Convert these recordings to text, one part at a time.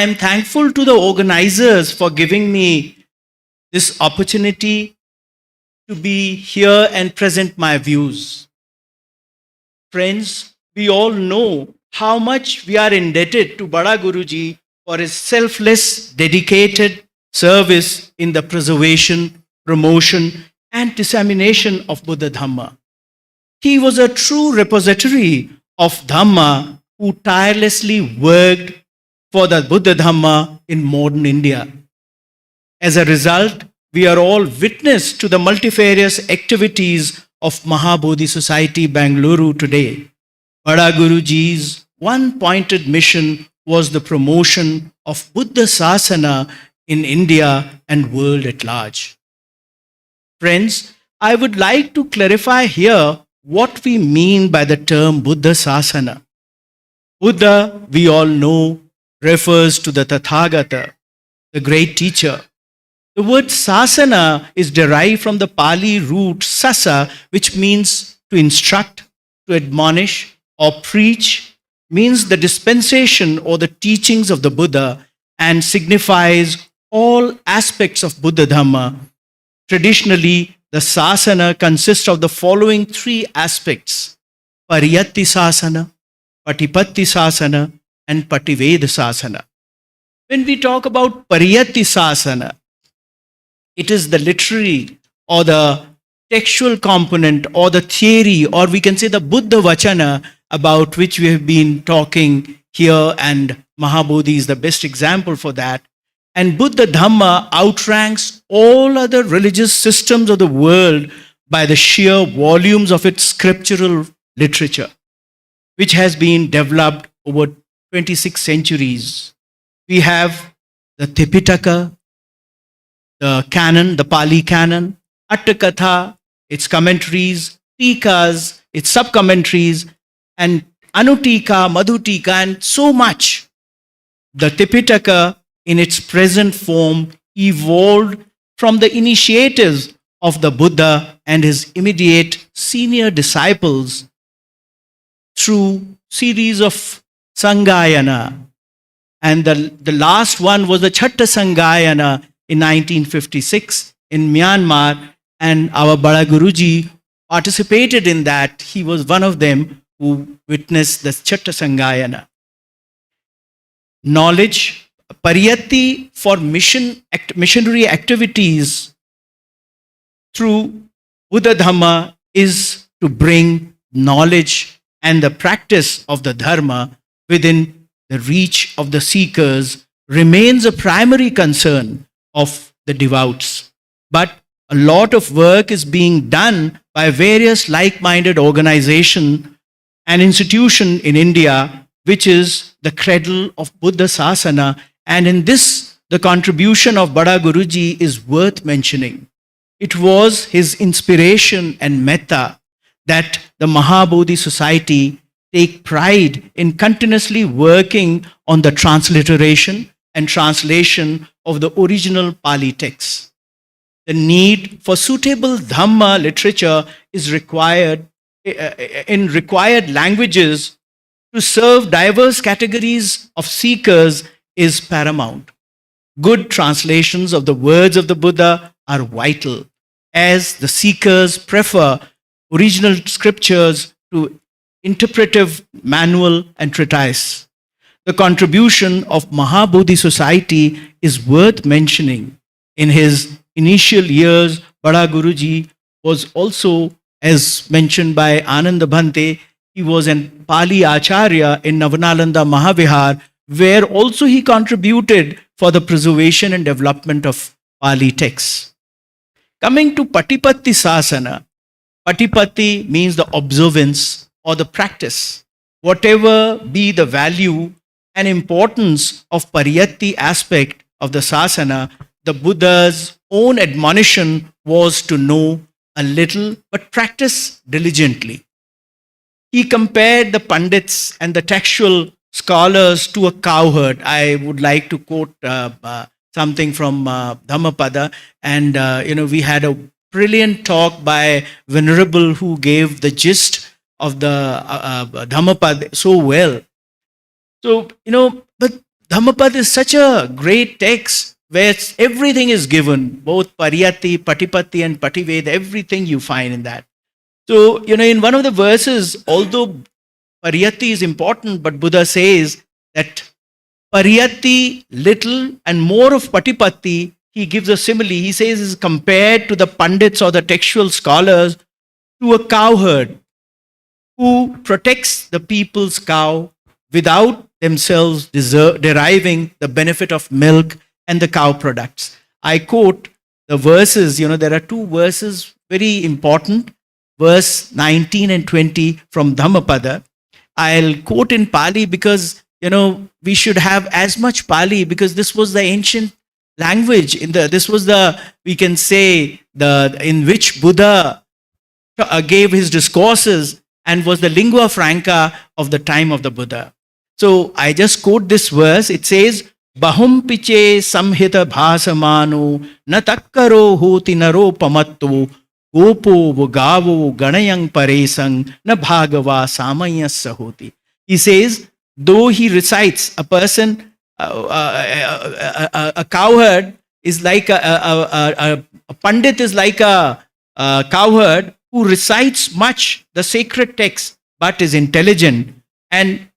I am thankful to the organizers for giving me this opportunity to be here and present my views. Friends, we all know how much we are indebted to Bada Guruji for his selfless, dedicated service in the preservation, promotion, and dissemination of Buddha Dhamma. He was a true repository of Dhamma who tirelessly worked for the Buddha Dhamma in modern India. As a result, we are all witness to the multifarious activities of Mahabodhi Society, Bengaluru today. Bada Guruji's one-pointed mission was the promotion of Buddha Sasana in India and world at large. Friends, I would like to clarify here what we mean by the term Buddha Sasana. Buddha, we all know, refers to the Tathagata, the great teacher. The word Sasana is derived from the Pali root sasa, which means to instruct, to admonish, or preach, means the dispensation or the teachings of the Buddha, and signifies all aspects of Buddha Dhamma. Traditionally, the Sasana consists of the following three aspects: Pariyatti Sasana, Patipatti Sasana, and Pativeda Sasana. When we talk about Pariyatti Sasana, it is the literary or the textual component or the theory, or we can say the Buddha Vachana, about which we have been talking here, and Mahabodhi is the best example for that. And Buddha Dhamma outranks all other religious systems of the world by the sheer volumes of its scriptural literature, which has been developed over 26 centuries. We have the Tipitaka, the canon, the Pali canon, Attakatha, its commentaries, Tikas, its sub-commentaries, and Anutika, Madhutika, and so much. The Tipitaka, in its present form, evolved from the initiatives of the Buddha and his immediate senior disciples through series of Sangayana. And the last one was the Chatta Sangayana in 1956 in Myanmar, and our Bada Guruji participated in that. He was one of them who witnessed the Chatta Sangayana. Knowledge, Pariyatti for missionary activities through Buddha Dhamma is to bring knowledge and the practice of the Dharma within the reach of the seekers remains a primary concern of the devout. But a lot of work is being done by various like-minded organizations and institutions in India, which is the cradle of Buddha Sasana. And in this, the contribution of Bada Guruji is worth mentioning. It was his inspiration and metta that the Mahabodhi Society take pride in continuously working on the transliteration and translation of the original Pali texts. The need for suitable Dhamma literature is required in required languages to serve diverse categories of seekers is paramount. Good translations of the words of the Buddha are vital, as the seekers prefer original scriptures to interpretive manual and treatise. The contribution of Mahabodhi Society is worth mentioning. In his initial years, Bada Guruji was also, as mentioned by Ananda Bhante, he was an Pali Acharya in Navanalanda Mahavihar, where also he contributed for the preservation and development of Pali texts. Coming to Patipatti Sasana, Patipatti means the observance or the practice. Whatever be the value and importance of Pariyatti aspect of the Sasana, the Buddha's own admonition was to know a little but practice diligently. He compared the Pandits and the textual scholars to a cowherd. I would like to quote something from Dhammapada, and we had a brilliant talk by Venerable who gave the gist of the Dhammapada so well. So, but Dhammapad is such a great text where everything is given, both Pariyati, Patipatti, and Patived, everything you find in that. So, in one of the verses, although Pariyati is important, but Buddha says that Pariyati little and more of Patipatti, he gives a simile. He says is compared to the Pandits or the textual scholars to a cowherd who protects the people's cow without themselves deriving the benefit of milk and the cow products. I quote the verses, there are two verses very important, verse 19 and 20 from Dhammapada. I'll quote in Pali because, we should have as much Pali because this was the ancient language. This was we can say, in which Buddha gave his discourses and was the lingua franca of the time of the Buddha. So I just quote this verse. It says, Bahum piche samhita bhasamano na takkaro hoti naro pamatto gopo vogavo ganayang paresang na bhagava samayas sahoti. He says, though he recites, a person, a cowherd is like a pandit is like a cowherd who recites much the sacred text, but is intelligent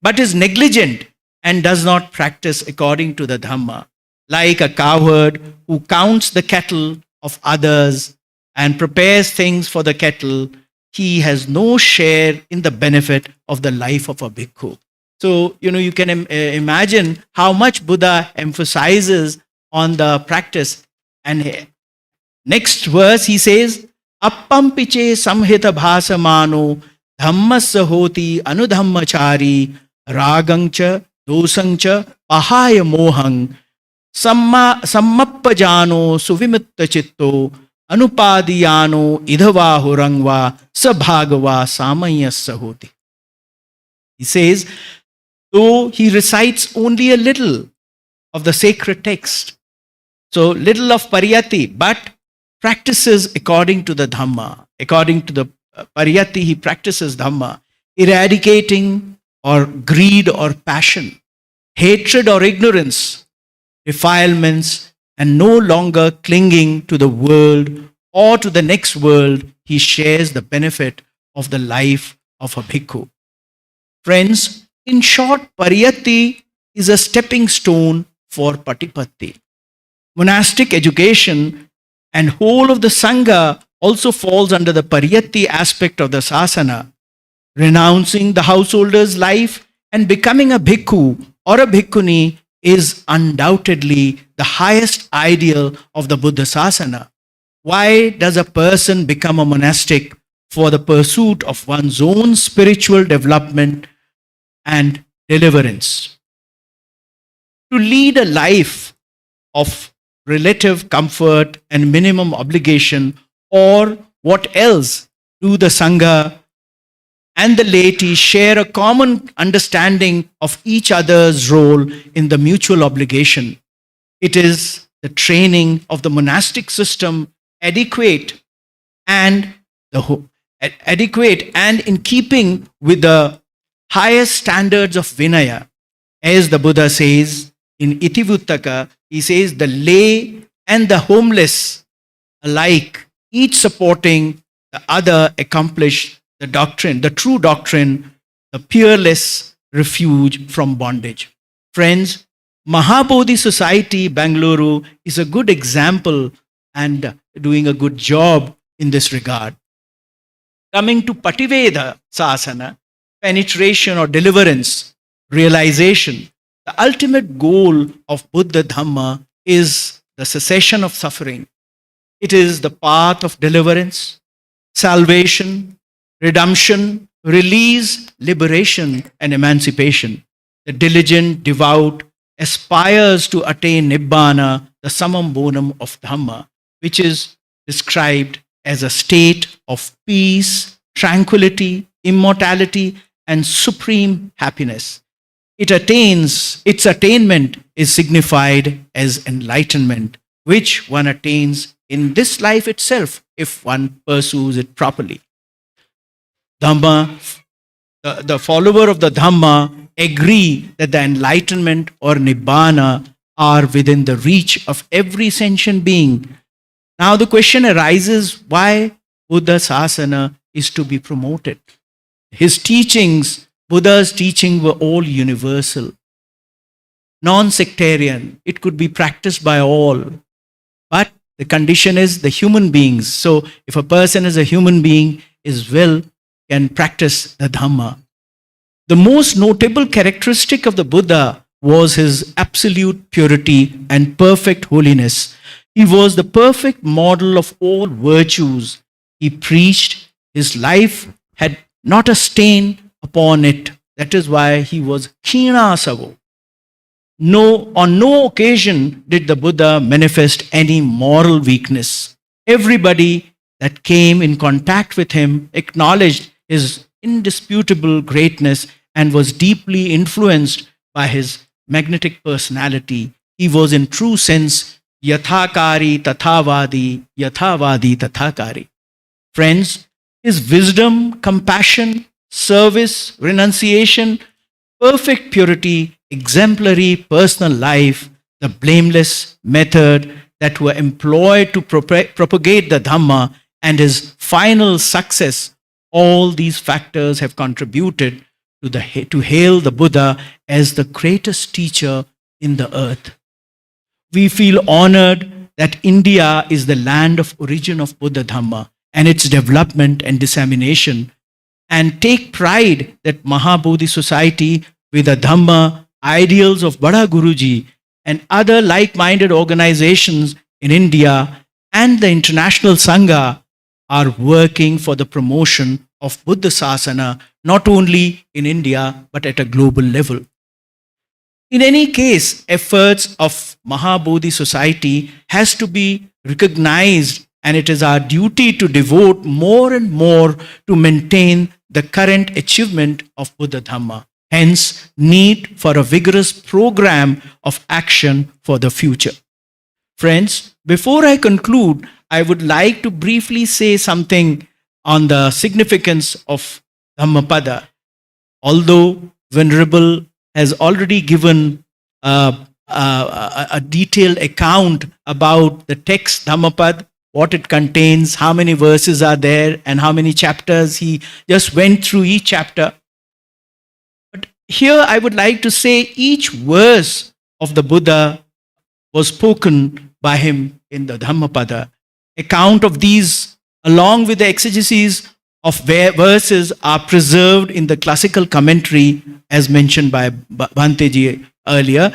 but is negligent and does not practice according to the Dhamma. Like a cowherd who counts the cattle of others and prepares things for the cattle, he has no share in the benefit of the life of a bhikkhu. So, you can imagine how much Buddha emphasizes on the practice. And next verse, he says, Appam piche samhita bhasamano dhammasya hoti anudhammachari ragangcha dosangcha pahaya mohang sammappajano suvimitta chitto anupadiyano idhavahurangva sabhagava samayasya hoti. He says, though he recites only a little of the sacred text, so little of Pariyati, but practices according to the Dhamma. According to the Pariyati, he practices Dhamma, eradicating or greed or passion, hatred or ignorance, defilements, and no longer clinging to the world or to the next world. He shares the benefit of the life of a bhikkhu. Friends, in short, Pariyati is a stepping stone for Patipatti. Monastic education and whole of the Sangha also falls under the Pariyati aspect of the Sasana. Renouncing the householder's life and becoming a bhikkhu or a bhikkhuni is undoubtedly the highest ideal of the Buddha Sasana. Why does a person become a monastic? For the pursuit of one's own spiritual development and deliverance. To lead a life of relative comfort and minimum obligation, or what else do the Sangha and the laity share a common understanding of each other's role in the mutual obligation. It is the training of the monastic system adequate and in keeping with the highest standards of Vinaya. As the Buddha says in Itivuttaka, he says the lay and the homeless alike, each supporting the other, accomplish the doctrine, the true doctrine, the peerless refuge from bondage. Friends, Mahabodhi Society, Bengaluru, is a good example and doing a good job in this regard. Coming to Pativeda Sasana, penetration or deliverance, realization, the ultimate goal of Buddha Dhamma is the cessation of suffering. It is the path of deliverance, salvation, redemption, release, liberation, and emancipation. The diligent, devout, aspires to attain Nibbana, the summum bonum of Dhamma, which is described as a state of peace, tranquility, immortality, and supreme happiness. Its attainment is signified as enlightenment, which one attains in this life itself if one pursues it properly. Dhamma the follower of the Dhamma agree that the enlightenment or Nibbana are within the reach of every sentient being. Now the question arises, why Buddha Sasana is to be promoted? His teachings, Buddha's teaching, were all universal, non-sectarian. It could be practiced by all. But the condition is the human beings. So if a person is a human being, is will, can practice the Dhamma. The most notable characteristic of the Buddha was his absolute purity and perfect holiness. He was the perfect model of all virtues. He preached, his life had not a stain upon it. That is why he was Khina Savo. On no occasion did the Buddha manifest any moral weakness. Everybody that came in contact with him acknowledged his indisputable greatness and was deeply influenced by his magnetic personality. He was in true sense Yathakari Tathavadi, Yathavadi Tathakari. Friends, his wisdom, compassion, service, renunciation, perfect purity, exemplary personal life, the blameless method that were employed to propagate the Dhamma, and his final success, all these factors have contributed to hail the Buddha as the greatest teacher in the earth. We feel honored that India is the land of origin of Buddha Dhamma and its development and dissemination, and take pride that Mahabodhi Society with the Dhamma ideals of Bada Guruji and other like-minded organizations in India and the International Sangha are working for the promotion of Buddha Sasana, not only in India, but at a global level. In any case, efforts of Mahabodhi Society has to be recognized, and it is our duty to devote more and more to maintain the current achievement of Buddha Dhamma. Hence, need for a vigorous program of action for the future. Friends, before I conclude, I would like to briefly say something on the significance of Dhammapada. Although Venerable has already given a detailed account about the text Dhammapad, what it contains, how many verses are there, and how many chapters. He just went through each chapter. But here I would like to say each verse of the Buddha was spoken by him in the Dhammapada. Account of these, along with the exegeses of verses, are preserved in the classical commentary, as mentioned by Bhanteji earlier,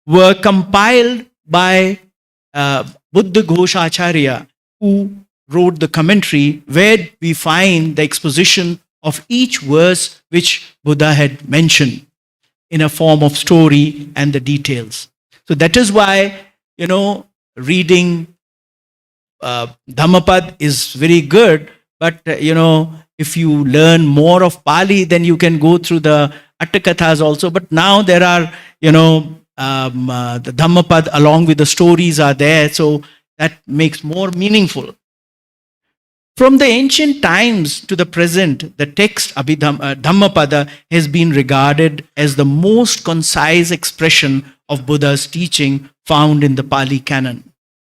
were compiled by Buddha Ghoshacharya, who wrote the commentary, where we find the exposition of each verse which Buddha had mentioned in a form of story and the details. So that is why, reading Dhammapad is very good, but if you learn more of Pali, then you can go through the Attakathas also. But now there are, the Dhammapad along with the stories are there, so that makes more meaningful. From the ancient times to the present, the text Dhammapada has been regarded as the most concise expression of Buddha's teaching found in the Pali canon.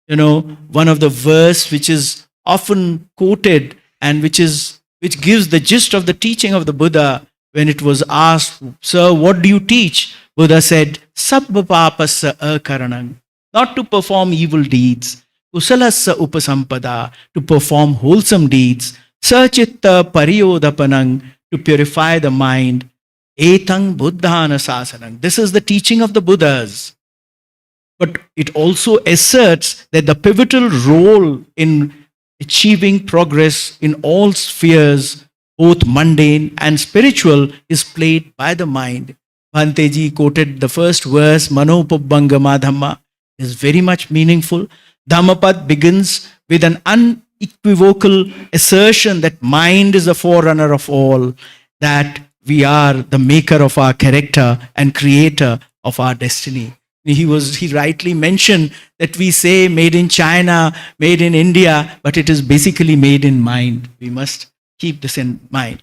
One of the verse which is often quoted and which gives the gist of the teaching of the Buddha, when it was asked, "Sir, what do you teach?" Buddha said, "Sabbha papassa akaranam," not to perform evil deeds, kusalassa upasampada, to perform wholesome deeds, sachitta pariyodapanang, to purify the mind, etang buddhana sasanang. This is the teaching of the Buddhas. But it also asserts that the pivotal role in achieving progress in all spheres, both mundane and spiritual, is played by the mind. Bhanteji quoted the first verse, Manopubbangama Dhamma, is very much meaningful. Dhammapad begins with an unequivocal assertion that mind is the forerunner of all, that we are the maker of our character and creator of our destiny. He rightly mentioned that we say made in China, made in India, but it is basically made in mind. We must keep this in mind.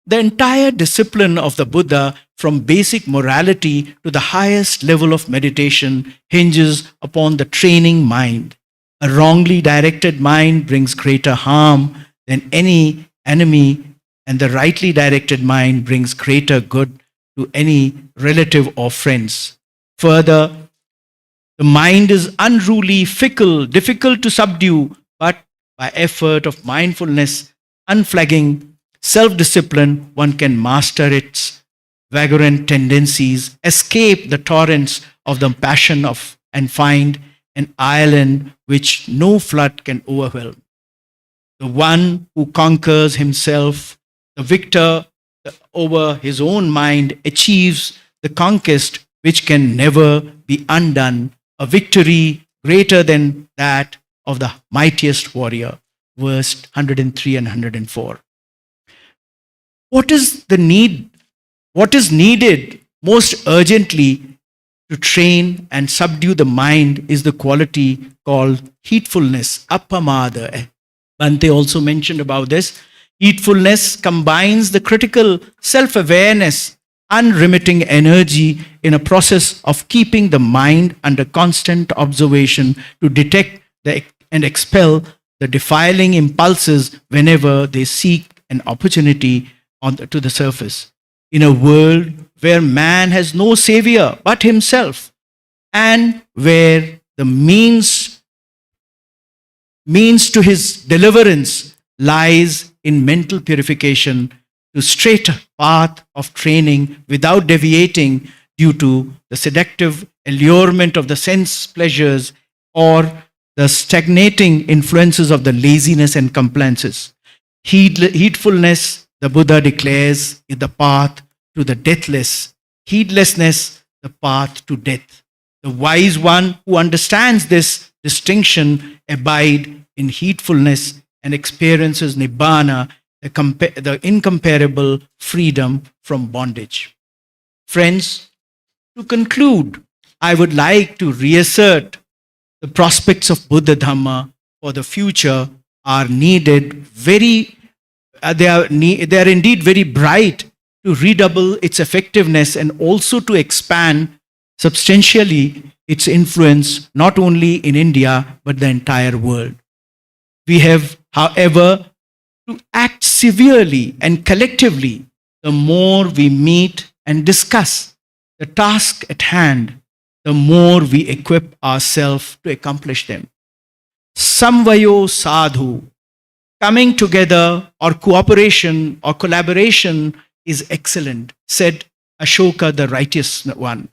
The entire discipline of the Buddha, from basic morality to the highest level of meditation, hinges upon the training mind. A wrongly directed mind brings greater harm than any enemy, and the rightly directed mind brings greater good to any relative or friends. Further, the mind is unruly, fickle, difficult to subdue, but by effort of mindfulness, unflagging self discipline, one can master its vagrant tendencies, escape the torrents of the passion of, and find an island which no flood can overwhelm. The one who conquers himself, the victor over his own mind, achieves the conquest which can never be undone, a victory greater than that of the mightiest warrior. Verse 103 and 104. What is the need? What is needed most urgently to train and subdue the mind is the quality called heedfulness, appamada. Panth also mentioned about this. Heedfulness combines the critical self-awareness, unremitting energy in a process of keeping the mind under constant observation to detect and expel the defiling impulses whenever they seek an opportunity to the surface. In a world where man has no savior but himself, and where the means to his deliverance lies in mental purification, to straight path of training without deviating due to the seductive allurement of the sense pleasures or the stagnating influences of the laziness and compliances. Heedfulness, the Buddha declares, is the path to the deathless. Heedlessness, the path to death. The wise one who understands this distinction abide in heedfulness and experiences nibbana, the incomparable freedom from bondage. Friends, to conclude, I would like to reassert the prospects of Buddha Dhamma for the future are needed they are indeed very bright to redouble its effectiveness and also to expand substantially its influence not only in India but the entire world. We have, however, to act severely and collectively. The more we meet and discuss the task at hand, the more we equip ourselves to accomplish them. Samvayo sadhu, coming together or cooperation or collaboration is excellent, said Ashoka, the righteous one.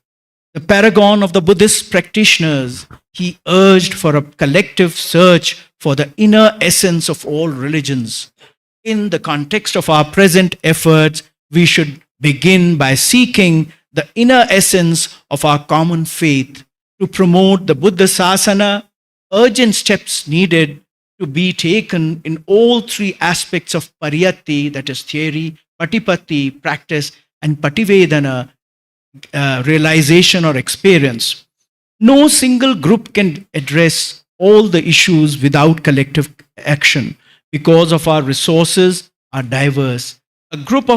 The paragon of the Buddhist practitioners, he urged for a collective search for the inner essence of all religions. In the context of our present efforts, we should begin by seeking the inner essence of our common faith. To promote the Buddha Sasana, urgent steps needed to be taken in all three aspects of pariyatti, that is theory, patipatti, practice, and pativedana, realization or experience. No single group can address all the issues without collective action because of our resources are diverse. A group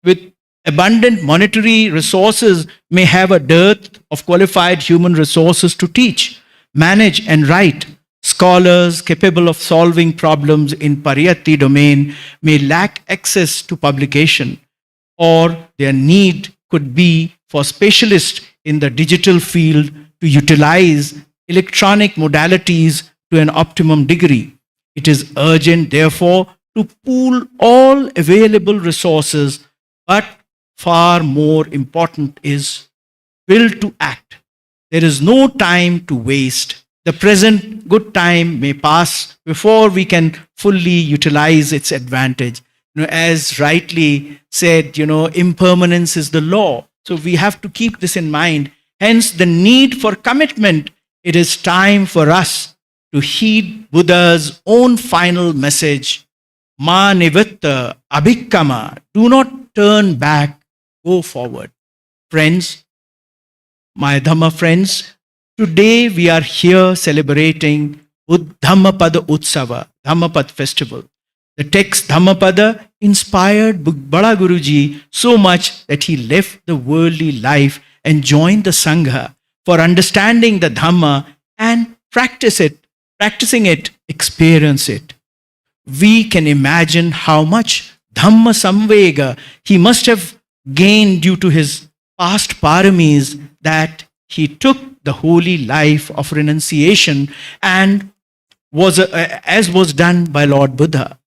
with abundant monetary resources may have a dearth of qualified human resources to teach, manage, and write. Scholars capable of solving problems in pariyatti domain may lack access to publication, or their need could be for specialists in the digital field to utilize electronic modalities to an optimum degree. It is urgent, therefore, to pool all available resources, but far more important is will to act. There is no time to waste. The present good time may pass before we can fully utilize its advantage. As rightly said, impermanence is the law. So we have to keep this in mind. Hence, the need for commitment. It is time for us to heed Buddha's own final message. Ma nivatta abhikkama. Do not turn back, go forward. Friends, my Dhamma friends, today we are here celebrating Dhammapada Utsava, Dhammapada festival. The text Dhammapada inspired Bada Guruji so much that he left the worldly life and joined the Sangha for understanding the Dhamma and practicing it, experience it. We can imagine how much Dhamma Samvega he must have gained due to his past paramis, that he took the holy life of renunciation and as was done by Lord Buddha.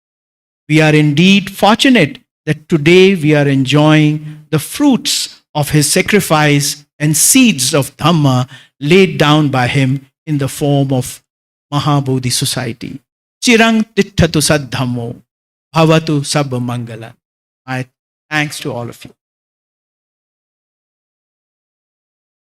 We are indeed fortunate that today we are enjoying the fruits of his sacrifice and seeds of Dhamma laid down by him in the form of Mahabodhi society. Chirang titthatu saddhammo bhavatu sabba mangala. My thanks to all of you.